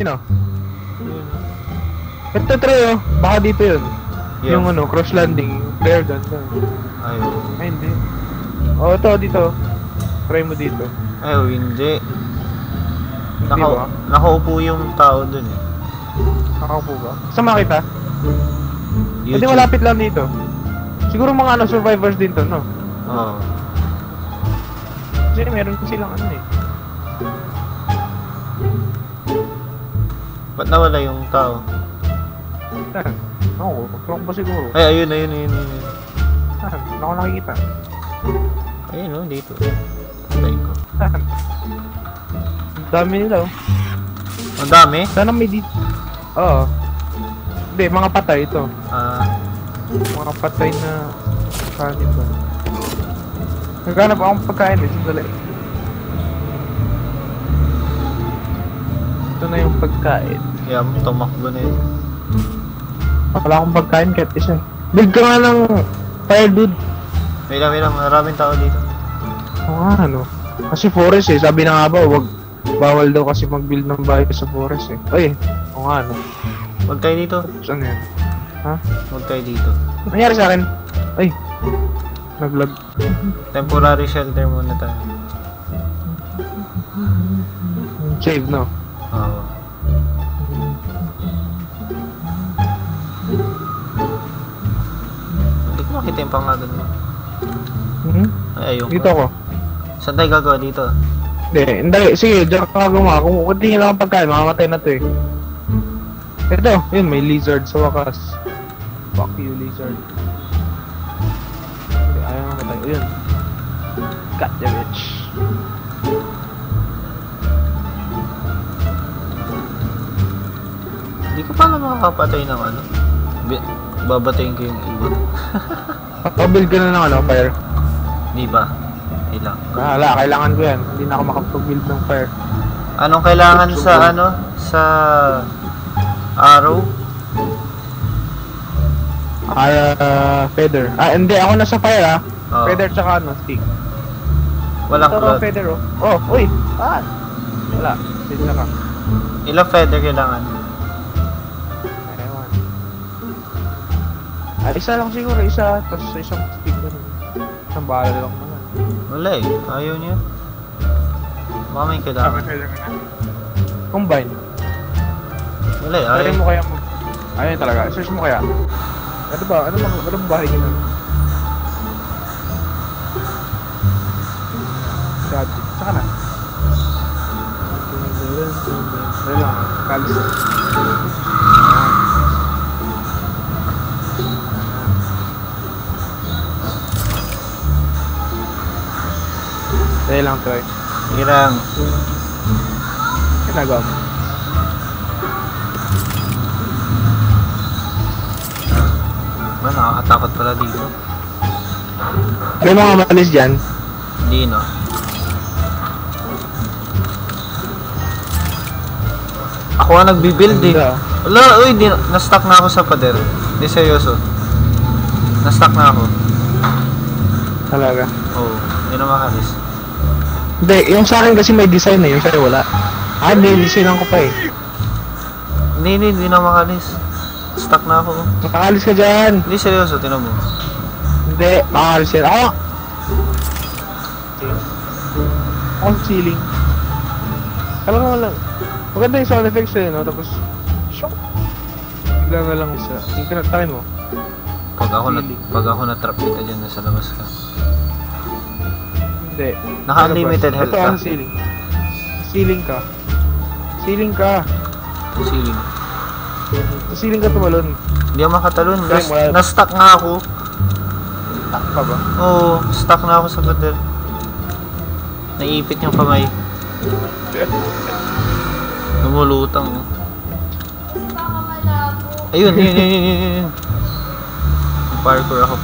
Sino? Ito try oh. Baka dito yun. Yeah. Yung ano, cross landing. Flare gun. Ayun. Ay, hindi. Oh, ito, dito. Try mo dito. Ayaw, hindi. Hindi ba? Nakaupo yung tao dun eh. Nakaupo ba? Saan makita? Hindi YouTube. malapit lang dito. Siguro mga ano, survivors din to, no? Oo. Kasi meron silang ano eh. Ba't nawala yung tao? Saan? Ako, clock ba siguro? Ay, ayun. Saan? Ako nakikita. Ayun o, dito. Patay ko. Saan? Ang dami nila oh. Ang dami? Sana may dito. Oo. Hindi, mga patay ito. Mga patay na kanin ba? Naghanap akong pagkain eh, sandali. Ito na yung pagkain. Yeah, tumakbo na yun. Wala akong pagkain kahit isa. Build ka nga ng fire dude. Wait lang, maraming tao dito. Oo nga, ano. Kasi forest eh, sabi na nga ba, bawal daw kasi mag-build ng bahay sa forest eh. Ay, oo nga, ano. Huwag tayo dito. Saan yan? Ha? Huwag tayo dito. Ano nangyari sa akin? Ay, nag-lag. Temporary shelter muna tayo. Save, no? Oo. Hindi ko makita yung pangalan mo. Ay, ayun Dito ako. Saan tayo gagawa dito? Hindi. Sige, diyan ka gagawa. Kung hindi lang ang pagkain, mamamatay na to eh. Ito, yun, may lizard sa wakas. Fuck you, lizard. Ayaw nga matay. Yun. Got the bitch. Hindi ko pala makakapatay ng ano. Babatayin ko yung ibon. Pabuild ka na ng ano, fire. Di ba? Ilang. Wala, kailangan ko yan. Hindi na ako makapag-build ng fire. Anong kailangan sa ano? Sa arrow? Feather. Hindi, ako nasa fire ah. Oh. Feather tsaka ano, stick. Walang Ito, cloth. feather oh. Oh, uy! Wala. Dito na ka. Ilang feather kailangan? Ewan. Isa lang siguro, isa. Tapos isang stick na rin. Isang bala lang naman. Wala eh. Ayaw niya. Baka may kailangan. Combine. Wala eh. Try Ayaw. mo kaya mo. Ayun talaga. Search mo kaya. Ano ba? Anong bahay ka na? Dati. Saka na. Ayun lang. Kalis. Ayun lang, try. Hirang. Ginagawa mo. Ba, nakakatakot pala dito. May mga malis dyan. Hindi no. Ako ang nagbibuild eh. Wala, uy, na-stuck na ako sa pader. Hindi seryoso. Na-stuck na ako. Talaga. Oo, hindi na makalis. Hindi, yung sa akin kasi may design eh, yung sa'yo wala. Hindi, designan ko pa eh. Hindi na makalis. Stuck na ako. Makakalis ka dyan. Hindi seryoso, tinan mo. Hindi, makakalis yan. Ako! On ceiling. Alam mo lang. Maganda yung sound effects eh, no? Tapos, shock. Bigla na lang isa. Yung kinatakin mo. Pag ako na-trap dito dyan, nasa labas ka. Hindi. Naka-unlimited health ito ka. ang ceiling. Ceiling ka. Ceiling ka. Ceiling. Sa ceiling ka tumalon. Hindi ako makatalon. Ay, wala. Na-stuck nga ako. Tak pa ba? Oo, stuck na ako sa pader. Naiipit yung kamay. Lumulutang. Ayun. Parkour ako.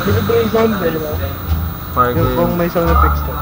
Gusto ba yung sound eh, no? Parkour. Yung kung may sound effects ka.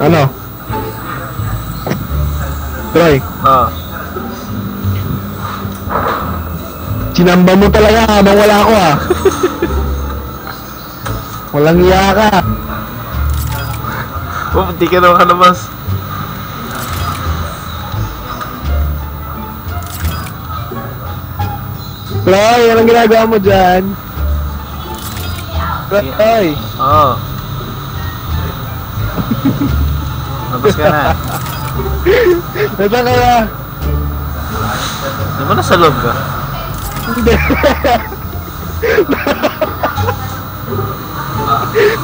Ano? Troy, Oo. sinamba mo talaga habang wala ako ah. Walang iya ka. Oh, hindi ka naman kalabas. Troy, anong ginagawa mo dyan? Troy! Oo. Labas ka na. Nasaan ka na? Di ba nasa loob ka? Hindi.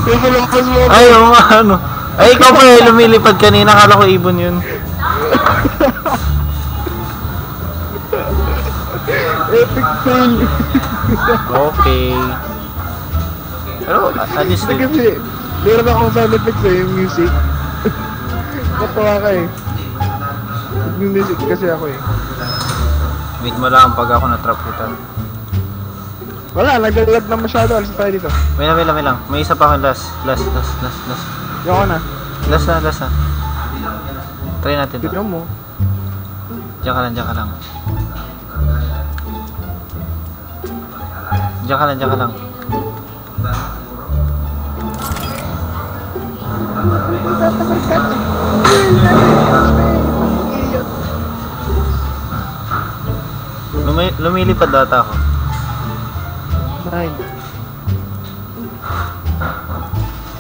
Nasa labas mo. Ay, oo nga, ano. Ay, ikaw pa lumilipad kanina. Akala ko ibon yun. Epic fail. Okay. Pero, at least, Kasi, meron akong sound effects eh, yung music. Natawa ka eh. Yung music kasi ako eh. wait mo lang pag ako na-trap kita. Wala, naglalag na masyado. Alis tayo dito. May lang. May isa pa akong last. Yoko na. Last na. Try natin to. Tignan mo. Diyan ka lang. Diyan ka lang. Lumilipad data ako. Nine.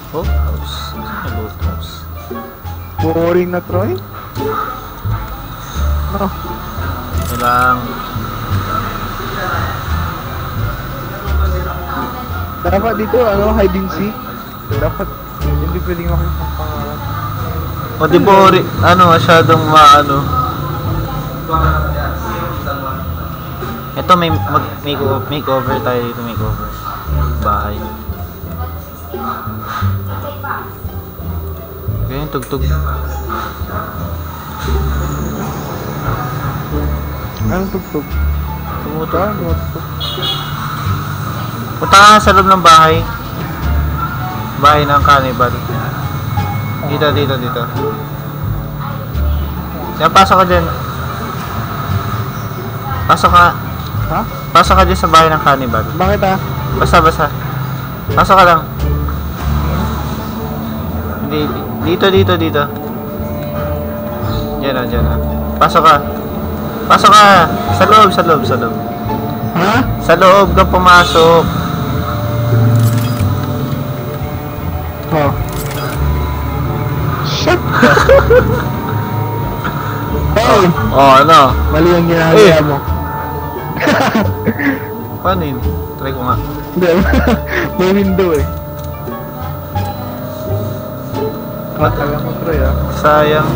Boathouse? Saan yung boathouse? Boring na, Troy? No. Kailang... Dapat dito, hide and seek. Dapat, hindi pwedeng makita ang pangalan. O di ba, masyadong maano. Ito may makeover tayo dito, makeover. Bahay. Ganyan, tugtog. Anong tugtog? Tumuto. Tugtog. Punta ka sa loob ng bahay. Bahay ng cannibal. Dito. Yan, pasok ka dyan. Pasok ka. Ha? Pasok ka dyan sa bahay ng cannibal. Bakit ah? Basta. Pasok ka lang. Hindi, dito. Diyan na. Pasok ka. Sa loob. Ha? Sa loob ka pumasok. Oh. Shut Hey! Ano? Mali ang ginagawa mo. Paano yun? Try ko nga. Hindi. May window eh. Alam mo, Troy ah. Sayang.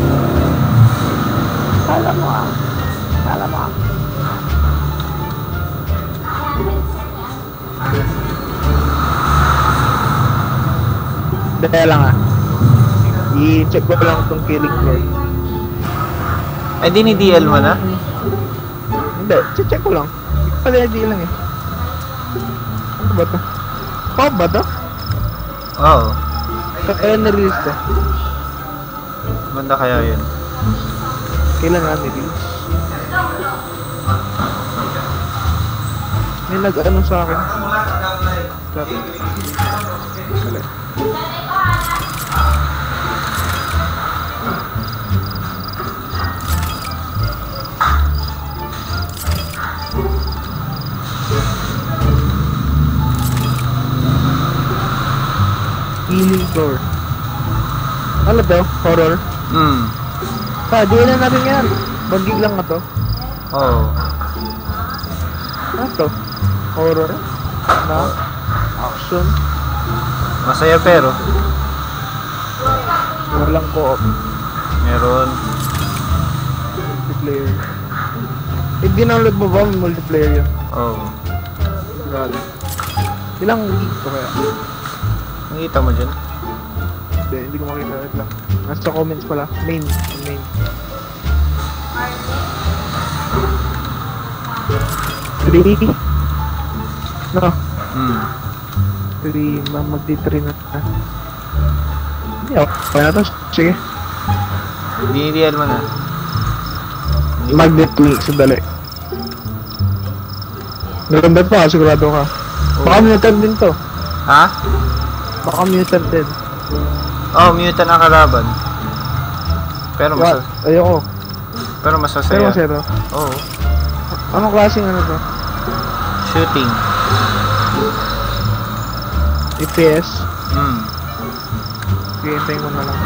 Alam mo. Daya lang ah. I-check ko lang itong killing floor. Ay, dini-DL mo na? Hindi, check ko lang. Pala-ID lang eh. Ano ba to? Pop ba to? Oo. Kaya na-release to. Banda kaya yun. Kailan nga nirelease? May nag-ano sa akin. Healing floor. Ano to? Horror? Di na natin yan. Bagig lang na to. Oo. Ano to? Horror? Na? Action? Masaya pero. Walang co-op. Meron. Multiplayer. Dinownload mo ba? Multiplayer yun. Oo. Grabe. Ilang gig to kaya? Nakita mo dyan? Hindi ko makita. Wait lang. Nasa comments pala. Main. Three. No. 3. Magdi-3 na. Hindi ako. Kaya na to. Sige. Dinidiyal mo na. Magnet link, sandali. Nagambat pa, sigurado ka. Baka mutant din to. Ha? Baka mutant din. Oh, mutant ang kalaban. Pero What? Ayoko. Pero Pero masasaya. masaya to. Oo. Anong klaseng ano to? Shooting. FPS? Hmm. Sige, hintayin ko na lang.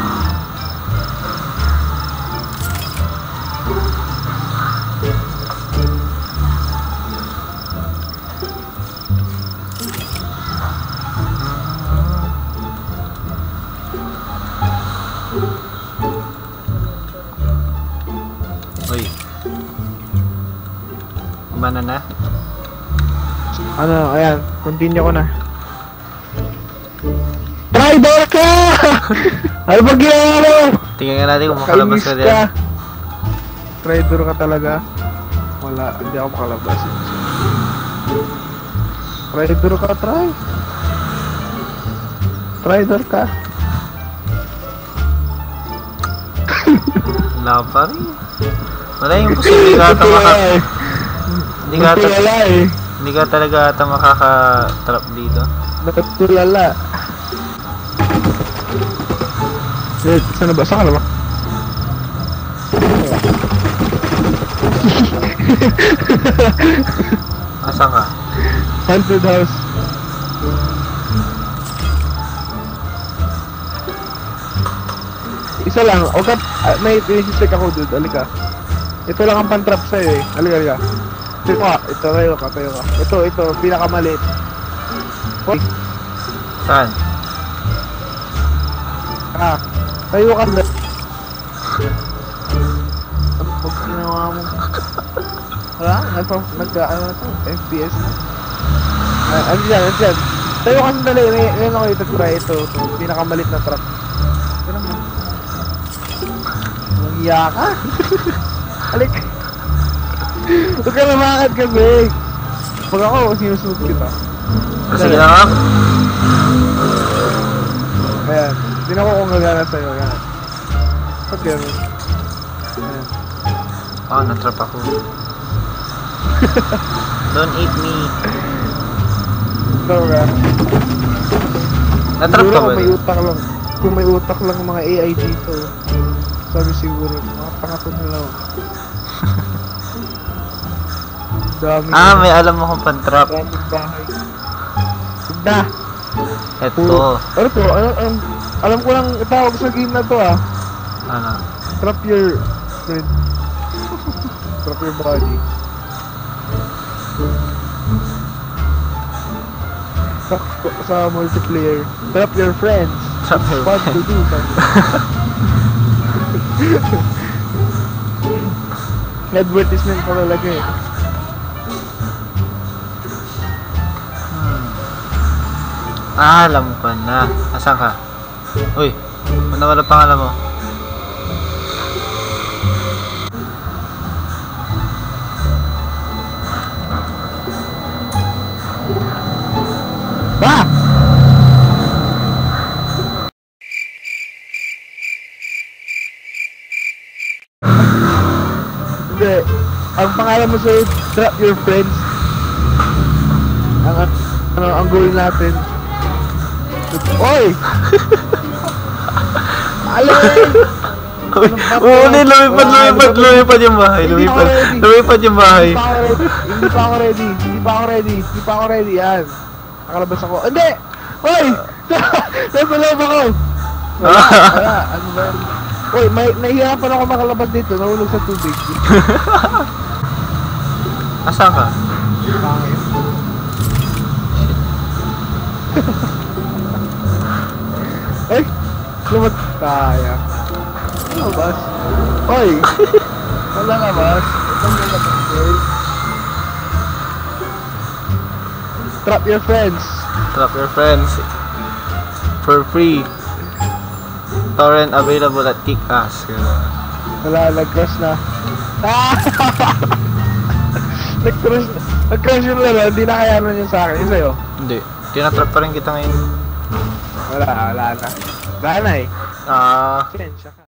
Uy. Umana na? Ano, ayan. Continue ko na. Traitor ka! Ano ba ginawa mo? Tingnan nga natin kung makalabas ka diyan. Traitor ka talaga. Wala, hindi ako makalabas. Traitor ka, try. Traitor ka. Wala pa rin. Wala yung posible ka ata hindi ka talaga ata makaka-trap dito. Natulala. Sana ba? Saan ka na ba? Asan ka? Haunted house. Isa lang, okay, may sinisik ako dude, alika. Ito lang ang pan-trap sa'yo eh, alika. Ito, tayo ka. Ito, pinakamaliit. Hoy, Saan? tayo ka na. Ano pag ginawa mo? Wala, ano na to, FPS na. Ano dyan. Tayo ka sandali, ngayon ako ito-try ito, pinakamalit na trap. Pero mo. Nangiya ka? Alik. Huwag ka namakad kasi. Pag ako, sinusunod kita. Sige na nga. Ayan. Hindi na ako kung gagana sa'yo. Ayan. Ba't gano'n? Ayan. Oh, natrap ako. Don't eat me. Ito ka. Natrap ka ba? Kung may utak lang mga AI dito. Sabi siguro, mga pangaton na lang. Dami. May alam mo kung pan-trap. Daming bahay. Ganda. Eto. Ano to? Alam ko lang itawag sa game na to ah. Ano? Trap your friend. Trap your body. Sa multiplayer. Trap your friends. Trap your What to do? Advertisement pa talaga eh. Alam ko na. Asan ka? Uy, ano wala pangalan mo? Ba! Hindi. Ang pangalan mo sa'yo, Trap Your Friends. Ang goal natin. Oy! Alay! Lumipad yung bahay. Lumipad yung bahay. Hindi pa ako ready. Yan. Nakalabas ako. Hindi! Oy! Nasa loob ako! Wala. Ano ba yan? Oy, nahihirapan ako makalabas dito. Nahulog sa tubig. Asan ka? Pangit. Ay! Lumat kaya. Labas. Oy! Wala labas. Itong labas, guys. Trap your friends. Trap your friends. For free. Torrent available at Kick-Ass. Wala, nag-crush na. Nag-crush yun lang, hindi na kaya nun yun sa akin. Yung sa'yo? Hindi. Tinatrap pa rin kita ngayon. Wala na. Wala na eh. Ah. Sensya ka.